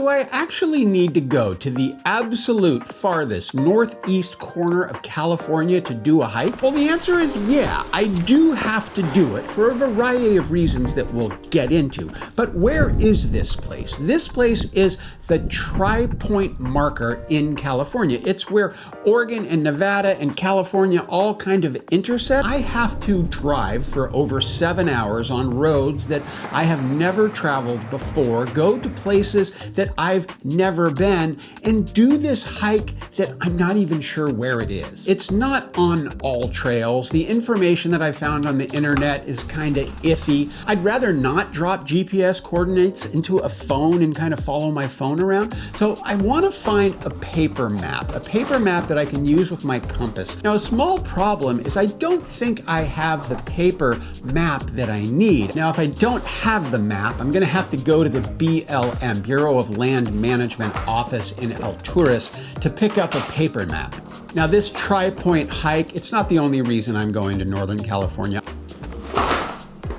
do I actually need to go to the absolute farthest northeast corner of California to do a hike? Well, the answer is yeah, I do have to do it for a variety of reasons that we'll get into. But where is this place? This place is the Tri-Point Marker in California. It's where Oregon and Nevada and California all kind of intersect. I have to drive for over 7 hours on roads that I have never traveled before, go to places that I've never been, and do this hike that I'm not even sure where it is. It's not on all trails. The information that I found on the internet is kind of iffy. I'd rather not drop GPS coordinates into a phone and kind of follow my phone around. So I want to find a paper map that I can use with my compass. Now, a small problem is I don't think I have the paper map that I need. Now, if I don't have the map, I'm going to have to go to the BLM, Bureau of Land Management office in Alturas to pick up a paper map. Now, this Tri-Point hike, it's not the only reason I'm going to Northern California.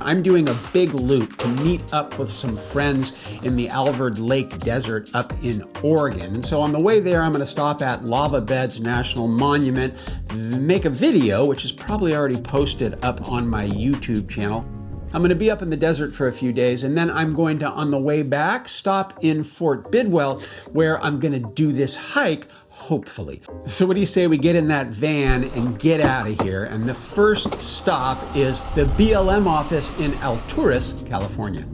I'm doing a big loop to meet up with some friends in the Alvord Lake Desert up in Oregon. And so on the way there, I'm going to stop at Lava Beds National Monument, make a video, which is probably already posted up on my YouTube channel. I'm going to be up in the desert for a few days, and then I'm going to, on the way back, stop in Fort Bidwell, where I'm going to do this hike, hopefully. So what do you say we get in that van and get out of here? And the first stop is the BLM office in Alturas, California.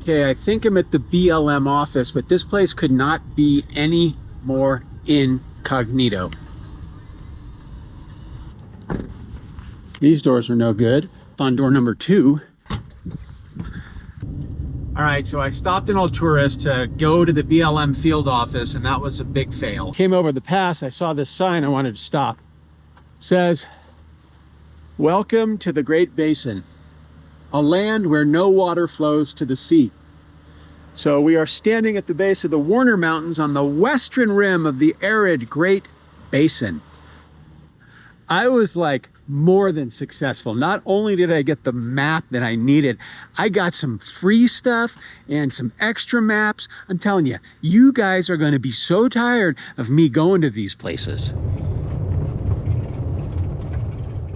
Okay, I think I'm at the BLM office, but this place could not be any more incognito. These doors are no good. On door number 2. All right, so I stopped in Alturas to go to the BLM field office, and that was a big fail. Came over the pass, I saw this sign, I wanted to stop. It says, "Welcome to the Great Basin, a land where no water flows to the sea." So we are standing at the base of the Warner Mountains on the western rim of the arid Great Basin. I was like more than successful. Not only did I get the map that I needed, I got some free stuff and some extra maps. I'm telling you, you guys are going to be so tired of me going to these places.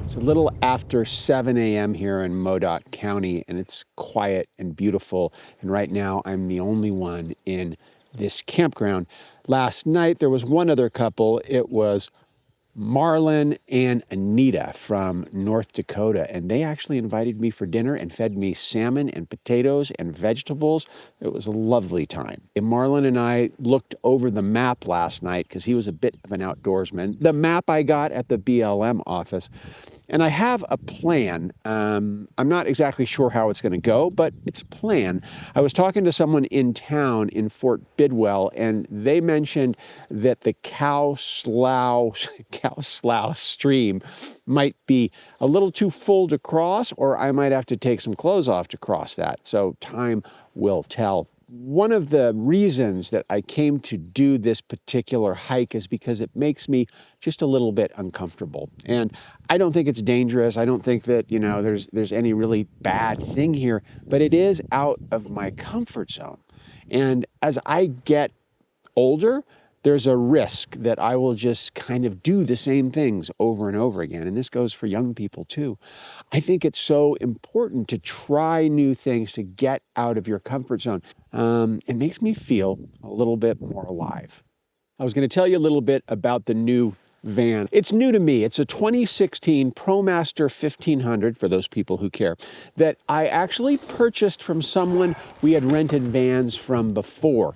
It's a little after 7 a.m. here in Modoc County, and it's quiet and beautiful. And right now, I'm the only one in this campground. Last night, there was one other couple. It was Marlon and Anita from North Dakota, and they actually invited me for dinner and fed me salmon and potatoes and vegetables. It was a lovely time. And Marlon and I looked over the map last night because he was a bit of an outdoorsman. The map I got at the BLM office, and I have a plan. I'm not exactly sure how it's going to go, but it's a plan. I was talking to someone in town in Fort Bidwell, and they mentioned that the Cow Slough stream might be a little too full to cross, or I might have to take some clothes off to cross that. So time will tell. One of the reasons that I came to do this particular hike is because it makes me just a little bit uncomfortable. And I don't think it's dangerous. I don't think that, there's any really bad thing here, but it is out of my comfort zone. And as I get older, there's a risk that I will just kind of do the same things over and over again. And this goes for young people too. I think it's so important to try new things, to get out of your comfort zone. It makes me feel a little bit more alive. I was going to tell you a little bit about the new van. It's new to me. It's a 2016 ProMaster 1500, for those people who care, that I actually purchased from someone we had rented vans from before.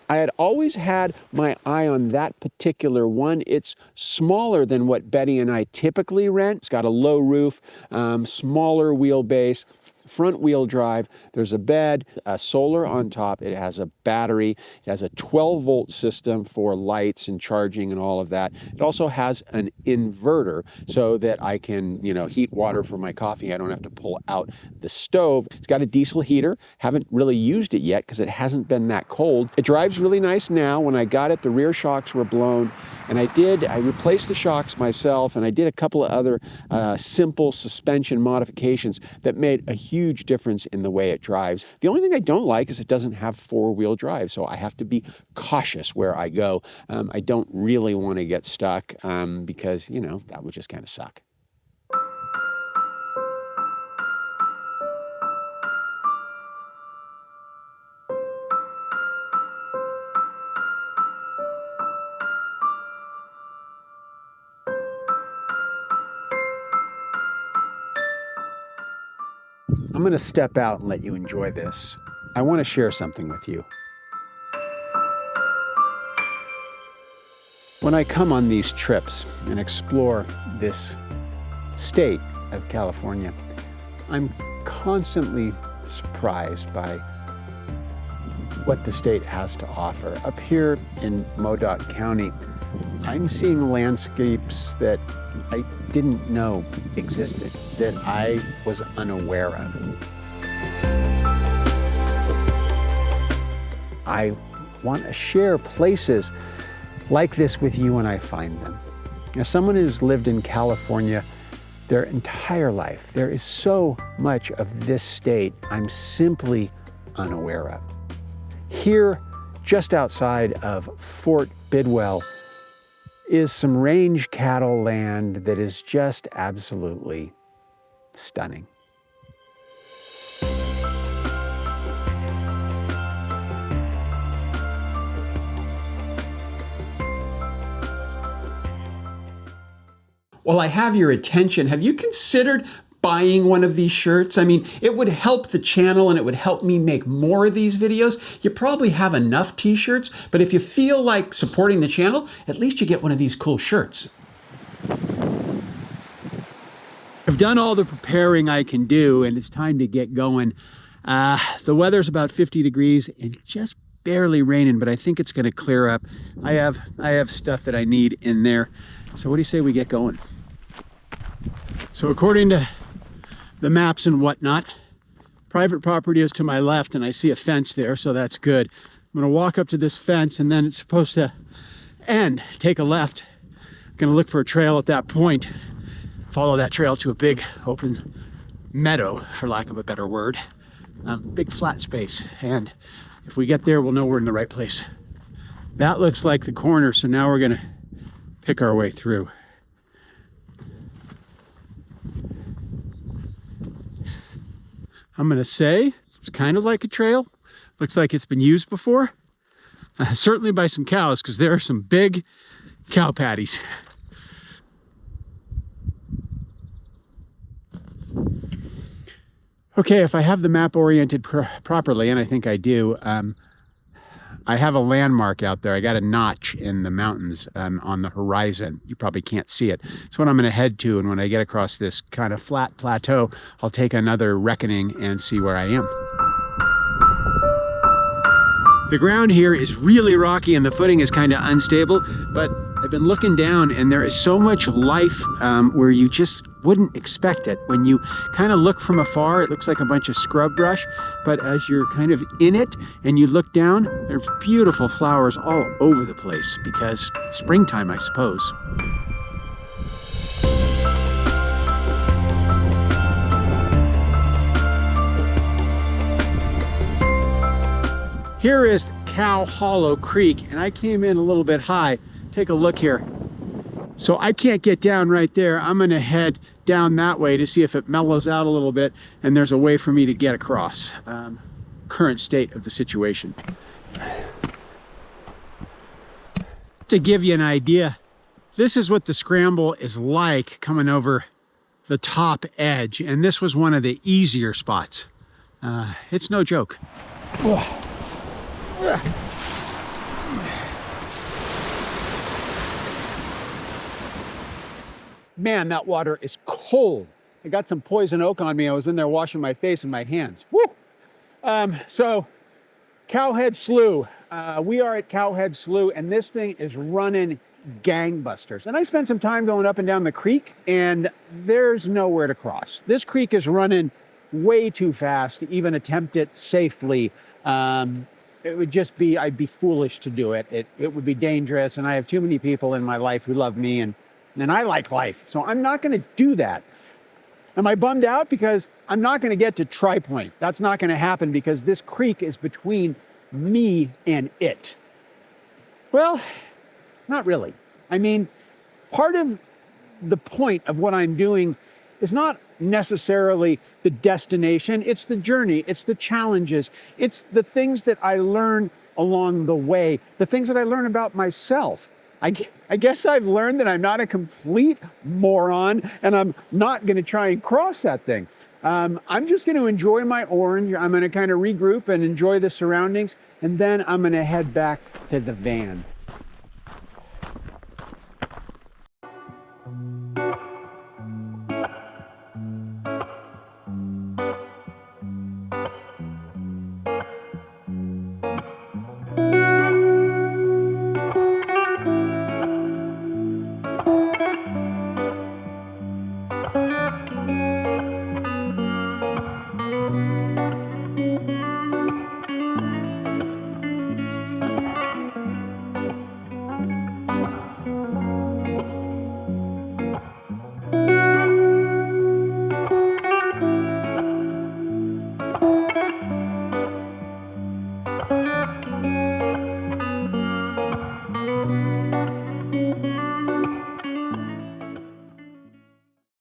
I had always had my eye on that particular one. It's smaller than what Betty and I typically rent. It's got a low roof, smaller wheelbase, front wheel drive. There's a bed, a solar on top. It has a battery. It has a 12-volt system for lights and charging and all of that. It also has an inverter so that I can, heat water for my coffee. I don't have to pull out the stove. It's got a diesel heater. Haven't really used it yet because it hasn't been that cold. It drives really nice now. When I got it, the rear shocks were blown, and I replaced the shocks myself, and I did a couple of other simple suspension modifications that made a huge huge difference in the way it drives. The only thing I don't like is it doesn't have four-wheel drive, so I have to be cautious where I go. I don't really want to get stuck because, you know, that would just kind of suck. I'm going to step out and let you enjoy this. I want to share something with you. When I come on these trips and explore this state of California, I'm constantly surprised by what the state has to offer. Up here in Modoc County, I'm seeing landscapes that I didn't know existed, that I was unaware of. I want to share places like this with you when I find them. As someone who's lived in California their entire life, there is so much of this state I'm simply unaware of. Here, just outside of Fort Bidwell, is some range cattle land that is just absolutely stunning. While I have your attention, have you considered buying one of these shirts? I mean, it would help the channel and it would help me make more of these videos. You probably have enough t-shirts, but if you feel like supporting the channel, at least you get one of these cool shirts. I've done all the preparing I can do and it's time to get going. The weather's about 50 degrees and just barely raining, but I think it's gonna clear up. I have stuff that I need in there. So what do you say we get going? So according to the maps and whatnot, private property is to my left and I see a fence there, so that's good. I'm gonna walk up to this fence and then it's supposed to end, take a left. I'm gonna look for a trail at that point, follow that trail to a big open meadow, for lack of a better word, big flat space. And if we get there, we'll know we're in the right place. That looks like the corner, so now we're gonna pick our way through. I'm gonna say it's kind of like a trail. Looks like it's been used before. Certainly by some cows, because there are some big cow patties. Okay, if I have the map oriented properly, and I think I do, I have a landmark out there. I got a notch in the mountains on the horizon. You probably can't see it. It's what I'm gonna head to, and when I get across this kind of flat plateau, I'll take another reckoning and see where I am. The ground here is really rocky and the footing is kind of unstable, but I've been looking down and there is so much life where you just wouldn't expect it. When you kind of look from afar, it looks like a bunch of scrub brush, but as you're kind of in it and you look down, there's beautiful flowers all over the place because it's springtime, I suppose. Here is Cow Hollow Creek, and I came in a little bit high. Take a look here. So I can't get down right there. I'm gonna head down that way to see if it mellows out a little bit and there's a way for me to get across. Current state of the situation. To give you an idea, this is what the scramble is like coming over the top edge, and this was one of the easier spots. It's no joke. Man, that water is cold. I got some poison oak on me. I was in there washing my face and my hands. Woo! So, Cowhead Slough. We are at Cowhead Slough, and this thing is running gangbusters. And I spent some time going up and down the creek, and there's nowhere to cross. This creek is running way too fast to even attempt it safely. It would just be, I'd be foolish to do it. It would be dangerous, and I have too many people in my life who love me, and I like life, so I'm not gonna do that. Am I bummed out because I'm not going to get to TriPoint? That's not going to happen because this creek is between me and it. Well, not really. I mean, part of the point of what I'm doing is not necessarily the destination, it's the journey, it's the challenges, it's the things that I learn along the way, the things that I learn about myself. I guess I've learned that I'm not a complete moron and I'm not going to try and cross that thing. I'm just going to enjoy my orange. I'm going to kind of regroup and enjoy the surroundings, and then I'm going to head back to the van.